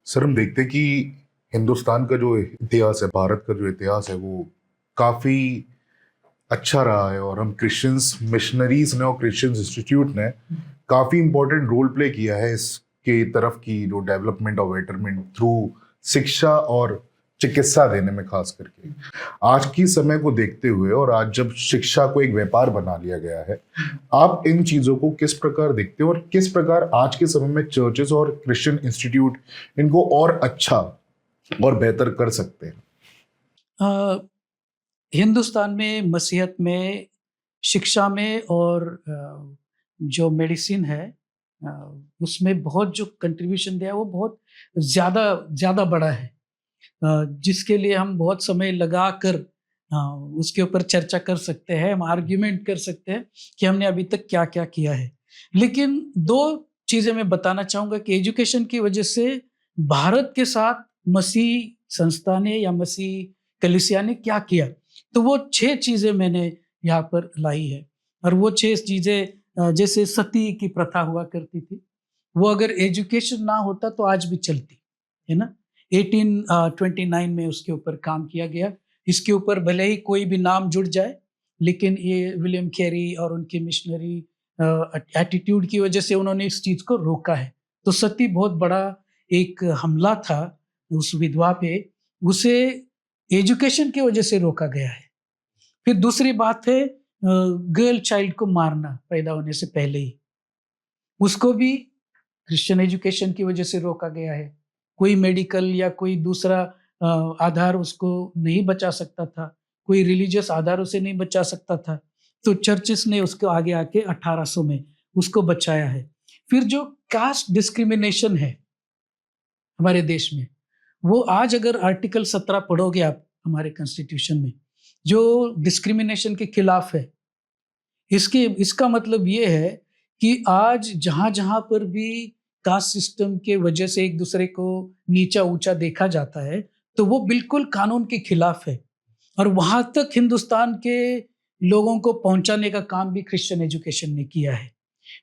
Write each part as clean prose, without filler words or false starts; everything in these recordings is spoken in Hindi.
सर हम देखते हैं कि हिंदुस्तान का जो इतिहास है, भारत का जो इतिहास है, वो काफी अच्छा रहा है। और हम क्रिश्चियंस मिशनरीज ने और क्रिश्चियंस इंस्टीट्यूट ने काफी इंपॉर्टेंट रोल प्ले किया है इसके तरफ की जो डेवलपमेंट और बेटरमेंट थ्रू शिक्षा और चिकित्सा देने में, खास करके आज की समय को देखते हुए। और आज जब शिक्षा को एक व्यापार बना लिया गया है, आप इन चीजों को किस प्रकार देखते हो और किस प्रकार आज के समय में चर्चेस और क्रिश्चियन इंस्टीट्यूट इनको और अच्छा और बेहतर कर सकते हैं? अ, हिंदुस्तान में मसीहत में, शिक्षा में और जो मेडिसिन है अ, उसमें बहुत जो कंट्रीब्यूशन दिया है वो बहुत ज़्यादा ज़्यादा बड़ा है। जिसके लिए हम बहुत समय लगाकर अ, उसके ऊपर चर्चा कर सकते हैं, हम आर्ग्यूमेंट कर सकते हैं कि हमने अभी तक क्या-क्या किया है। लेकिन 2 चीज़ें मैं बताना चाहूँगा कि एजुकेशन की वजह से भारत के साथ मसीह संस्था ने या मसीह कलीसिया ने क्या किया, तो वो 6 चीज़ें मैंने यहाँ पर लाई है। और वो 6 चीज़ें जैसे सती की प्रथा हुआ करती थी, वो अगर एजुकेशन ना होता तो आज भी चलती, है ना? 1829 में उसके ऊपर काम किया गया। इसके ऊपर भले ही कोई भी नाम जुड़ जाए, लेकिन ये विलियम कैरी और उनके मिशनरी एटीट्यूड की वजह से उन्होंने इस चीज़ को रोका है। तो सती बहुत बड़ा एक हमला था उस विधवा पे, उसे एजुकेशन की वजह से रोका गया है। फिर दूसरी बात है गर्ल चाइल्ड को मारना पैदा होने से पहले ही, उसको भी क्रिश्चियन एजुकेशन की वजह से रोका गया है। कोई मेडिकल या कोई दूसरा आधार उसको नहीं बचा सकता था, कोई रिलीजियस आधार उसे नहीं बचा सकता था। तो चर्चेस ने उसको आगे आके 1800 में उसको बचाया है। फिर जो कास्ट डिस्क्रिमिनेशन है हमारे देश में, वो आज अगर आर्टिकल 17 पढ़ोगे आप हमारे कॉन्स्टिट्यूशन में, जो डिस्क्रिमिनेशन के खिलाफ है, इसका मतलब ये है कि आज जहाँ-जहाँ पर भी कास्ट सिस्टम के वजह से एक दूसरे को नीचा-ऊँचा देखा जाता है, तो वो बिल्कुल कानून के खिलाफ है। और वहाँ तक हिंदुस्तान के लोगों को पहुँचाने का काम भी क्रिश्चियन एजुकेशन ने किया है।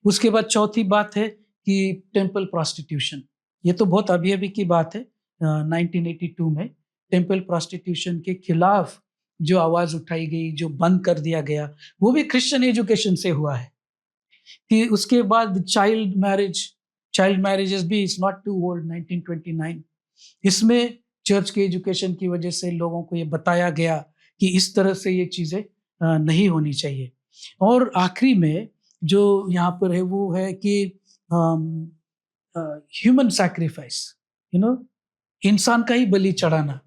उसके बाद चौथी बात है कि टेम्पल प्रोस्टिट्यूशन, ये तो बहुत अभी-अभी की बात है। 1982 में टेम्पल प्रोस्टिट्यूशन के खिलाफ जो आवाज़ उठाई गई, जो बंद कर दिया गया, वो भी क्रिश्चियन एजुकेशन से हुआ है। कि उसके बाद चाइल्ड मैरेजेस भी इज़ नॉट टू ओल्ड 1929, इसमें चर्च के एजुकेशन की वजह से लोगों को ये बताया गया कि इस तरह से ये चीज़ें नहीं होनी चाहिए। और आखिरी में जो यहाँ पर है वो है कि ह्यूमन सैक्रिफाइस, यू नो, इंसान का ही बलि चढ़ाना।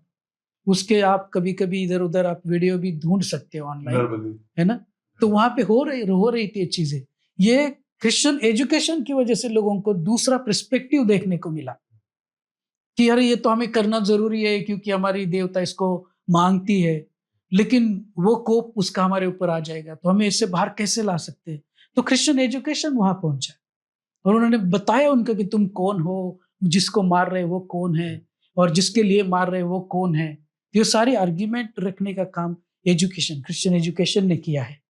उसके आप कभी-कभी इधर-उधर आप वीडियो भी ढूँढ सकते हो ऑनलाइन, नर्मली। है ना? तो वहाँ पे हो रही थी ये चीज़ें। ये क्रिश्चियन एजुकेशन की वजह से लोगों को दूसरा पर्सपेक्टिव देखने को मिला कि अरे ये तो हमें करना ज़रूरी है क्योंकि हमारी देवता इसको माँगती है, लेकिन वो कोप उसका हमारे ऊपर आ जाएगा, तो हमें इससे बाहर कैसे ला सकते हैं? तो क्रिश्चियन एजुकेशन वहाँ पहुँचा और उन्होंने बताया उनको कि तुम कौन हो, जिसको मार रहे हो वो कौन है और जिसके लिए मार रहे हो वो कौन है। ये सारे आर्ग्यूमेंट रखने का काम क्रिश्चियन एजुकेशन ने किया है।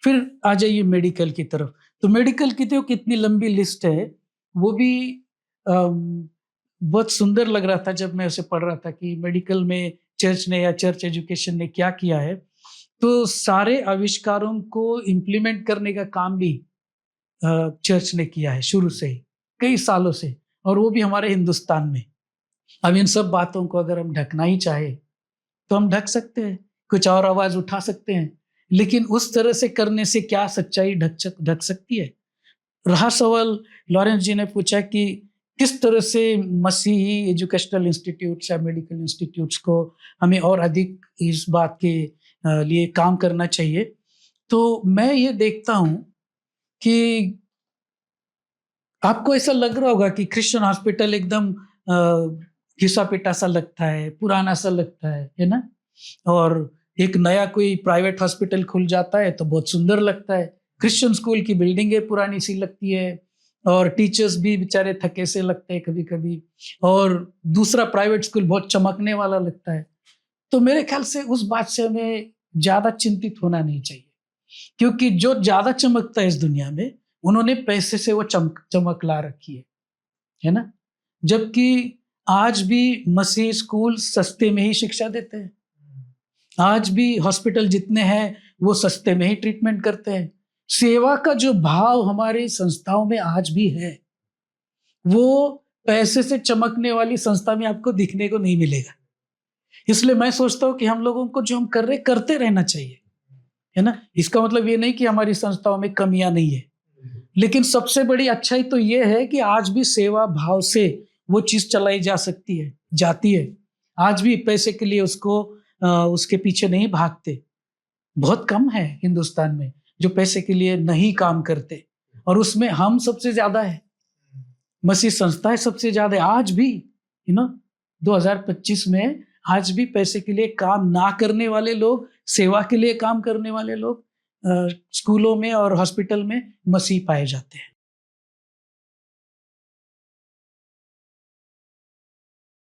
फिर आ जाइए मेडिकल की तरफ, तो मेडिकल की तो कितनी लंबी लिस्ट है, वो भी बहुत सुंदर लग रहा था जब मैं उसे पढ़ रहा था कि मेडिकल में चर्च ने या चर्च एजुकेशन ने क्या किया है। तो सारे आविष्कारों को इम्प्लीमेंट करने का काम भी चर्च ने किया है शुरू से ही, कई सालों से, और वो भी हमारे हिंदुस्तान में। अब इन सब बातों को अगर हम ढकना ही चाहे, तो हम ढक सकते हैं, कुछ और आवाज़ उठा सकते हैं, लेकिन उस तरह से करने से क्या सच्चाई ढक सकती है? रहा सवाल, लॉरेंस जी ने पूछा कि किस तरह से मसीही एजुकेशनल इंस्टीट्यूट्स या मेडिकल इंस्टीट्यूट्स को हमें और अधिक इस बात के लिए काम करना चाहिए। तो मैं ये देखता हूँ कि आपको ऐसा लग रहा होगा कि क्रिश्चियन हॉस्पिटल एकदम घिसा-पिटा सा लगता है, पुराना सा लगता है ना? और एक नया कोई प्राइवेट हॉस्पिटल खुल जाता है तो बहुत सुंदर लगता है। क्रिश्चियन स्कूल की बिल्डिंगें पुरानी सी लगती है और टीचर्स भी बेचारे थके से लगते हैं कभी-कभी, और दूसरा प्राइवेट स्कूल बहुत चमकने वाला लगता है। तो मेरे ख्याल से उस बात से हमें ज़्यादा चिंतित होना नहीं चाहिए, क्योंकि जो ज़्यादा चमकता है इस दुनिया में, उन्होंने पैसे से वो चमक ला रखी है ना? जबकि आज भी मसीह स्कूल सस्ते में ही शिक्षा देते हैं। आज भी हॉस्पिटल जितने हैं वो सस्ते में ही ट्रीटमेंट करते हैं। सेवा का जो भाव हमारी संस्थाओं में आज भी है, वो पैसे से चमकने वाली संस्था में आपको दिखने को नहीं मिलेगा। इसलिए मैं सोचता हूँ कि हम लोगों को जो हम कर रहे करते रहना चाहिए, है ना। इसका मतलब ये नहीं कि हमारी संस्थाओं में कमियां नहीं है, लेकिन सबसे बड़ी अच्छाई तो ये है कि आज भी सेवा भाव से वो चीज चलाई जा सकती है, जाती है। आज भी पैसे के लिए उसके पीछे नहीं भागते। बहुत कम है हिंदुस्तान में जो पैसे के लिए नहीं काम करते, और उसमें हम सबसे ज्यादा है, मसीह संस्थाएं सबसे ज्यादा है। आज भी 2025 में आज भी पैसे के लिए काम ना करने वाले लोग, सेवा के लिए काम करने वाले लोग स्कूलों में और हॉस्पिटल में मसीह पाए जाते हैं।